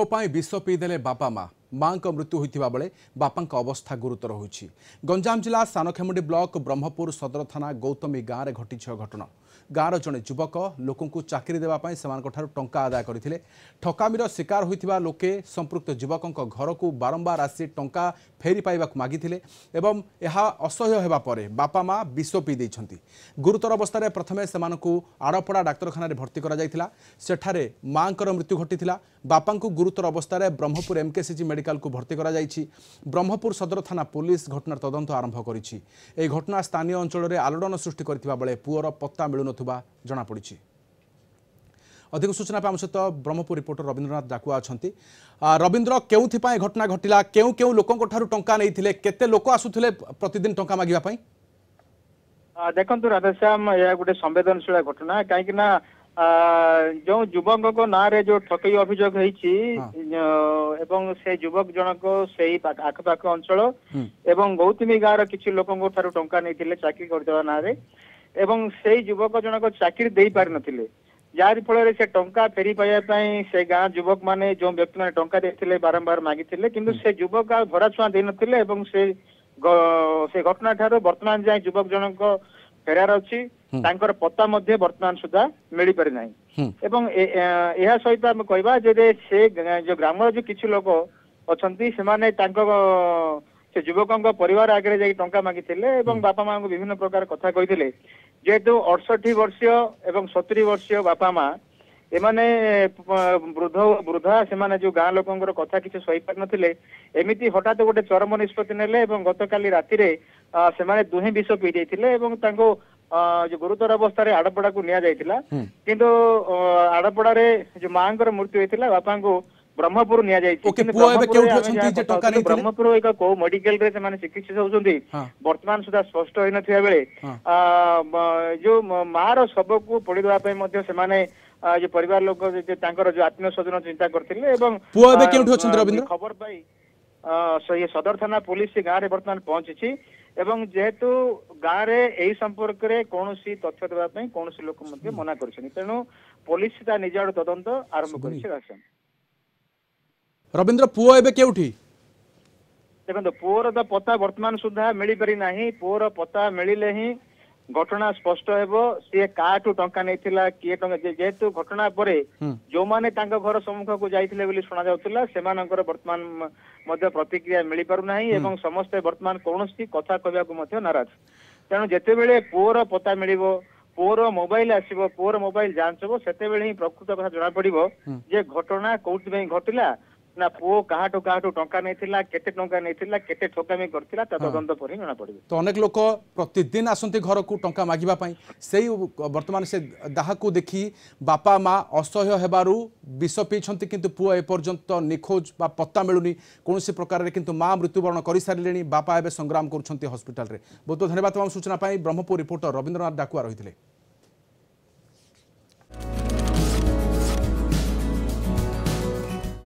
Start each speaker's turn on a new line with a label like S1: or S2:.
S1: पुओ विष पीदेले बापा माँ माँ मृत्यु होता बेले बापा अवस्था गुरुतर होइछि। गंजाम जिला सानखेमुंडी ब्लॉक ब्रह्मपुर सदर थाना गौतमी गाँव में घटी घटना। गाँवर जड़े युवक लोक चाकरी देवाई से टंका आदाय करते ठकामीर शिकार होता लोके संपृक्त युवक घर को बारंबार आसी टंका फेरी पाइबा मागिथिले एवं यह असह्य होगा पर बापा माँ विष पी देइछंती। गुरुतर अवस्था प्रथमे सेमानकु आड़पड़ा डाक्तरखाना भर्ती करा जायतिला। सेठारे माँकर मृत्यु घटिथिला। बापा को गुरुतर अवस्था ब्रह्मपुर एमकेसीजी मेडिकल को भर्ती करा जायछि। ब्रह्मपुर सदर थाना पुलिस घटनार तदंत आरंभ करिछि। एही घटना स्थानीय अंचल में आलोड़न सृष्टि करथिबा बेले पुओर पत्ता मिलुनथुबा जना पड़िछि। अधिक सूचना आम सहित ब्रह्मपुर रिपोर्टर रविंद्रनाथ डाकुआ अच्छी। रविंद्र केउथिपाई घटना घटिला केउ केउ लोकंक ठारू टंका नैथिले केते लोक आसुथिले प्रतिदिन टंका मागिबा पई?
S2: देखंतु राधेश्याम यह गोटे संवेदनशील घटना कहीं ना जो युवक ना रे जो ठकई अभियोग होईछि एवं से युवक जनक से आखपाख अंचल एवं गौतमी गाँव किसी लोकों ठारू टंका नैथिले चाकरी करदेवा ना रे एवं से युवक जनक चाकरी दे पारि नथिले जार फल से टंका फेरी पाइबापी से गाँ युवक माने जो व्यक्ति मैंने टंका देते बारंबार मागिथिले किंतु से युवक भरा छुआ दे नथिले एवं से घटना ठारू वर्तमान जाए युवक जनक फेरार अच्छी तांकर पत्ता मध्य वर्तमान सुधा मिल पारि नाही एवं यह सहित आम कहबा जे से जो ग्राम जो किछि लोक अछंती से माने तांको से युवकों परिवार आगे जाई टंका मागिथिले एवं बापा माँ को विभिन्न प्रकार कथा कहिथिले जेहेतु 68 वर्षीय एवं 70 वर्षीय बापा माँ एमाने वृद्धा से जो गाँ लोकंर कथा किसी सही पार नथिले एमिति हठात गोटे चरम निष्पत्ति नेले एवं गतकाली रातिरे से माने दुहे विष पी देथिले एवं तांको जो गुरुतर अवस्था रे आड़पड़ा को निया जायतिला किंतु आड़पड़ा रे जो मांकर मृत्यु होइतिला बापा को ब्रह्मपुर निया जायछि। ब्रह्मपुर एक को मेडिकल रे से माने चिकित्सा होउछंती वर्तमान सुधा स्पष्ट होई नथिया बेले जो मार शव को पड़ी देबा पय मध्ये से माने जो परिवार लोक जो आत्मीय स्वजन चिंता करथिले एवं खबर पाई ये सदर थाना पुलिस गाँव में बर्तमान पहुंची एवं जेहेतु गाँव में यही संपर्क में कौन तथ्य देवाई कौन लोक मना कर तेणु पुलिस निज आड़ तदंत आरंभ कर।
S1: रविंद्र पुओ एबे केउठी
S2: देखो पुओर तो पता वर्तमान सुधा मिल पारि नाही पुओर पता मिले ही घटना स्पष्ट हेबो सी काठू टंका नैथिला किए टंका जेहेतु घटना परे जो माने तांका घर सम्मुख को जाइथिले बोली सुना जाउतिला सेमानकर वर्तमान मध्य प्रतिक्रिया मिल पारु नाही एवं समस्त वर्तमान कोनोसी कथा कहबा को मध्य नाराज तेणु जेते बेले पुओर पता मिलिबो पुओर मोबाइल आसीबो पुओर मोबाइल जांच हो सेते बेले ही प्रकृत कथा जणा पड़िबो जे घटना कोउठ में घटिला ना पुओ काहाटो टंका नैथिला केते टंका नैथिला केते ठकामी करथिला तदंत पर जणा पड़िबो।
S1: तो अनेक लोक प्रतिदिन आसंती घर को टंका मागिबा पई सेही वर्तमान से दाहा को देखी बापा माँ असह्य हेबारु विष पीछंती किंतु पुओ एपर्यंत निखोज बा पत्ता मिलुनी कोनोसी प्रकार रे किंतु माँ मृत्युवरण करि सारिलेनी बापा एबे संग्राम करूछंती हॉस्पिटल रे। बहुत बहुत धन्यवाद तमाम सूचना पाई। ब्रह्मपुर रिपोर्टर रविंद्रनाथ डाकुआ रहिथिले।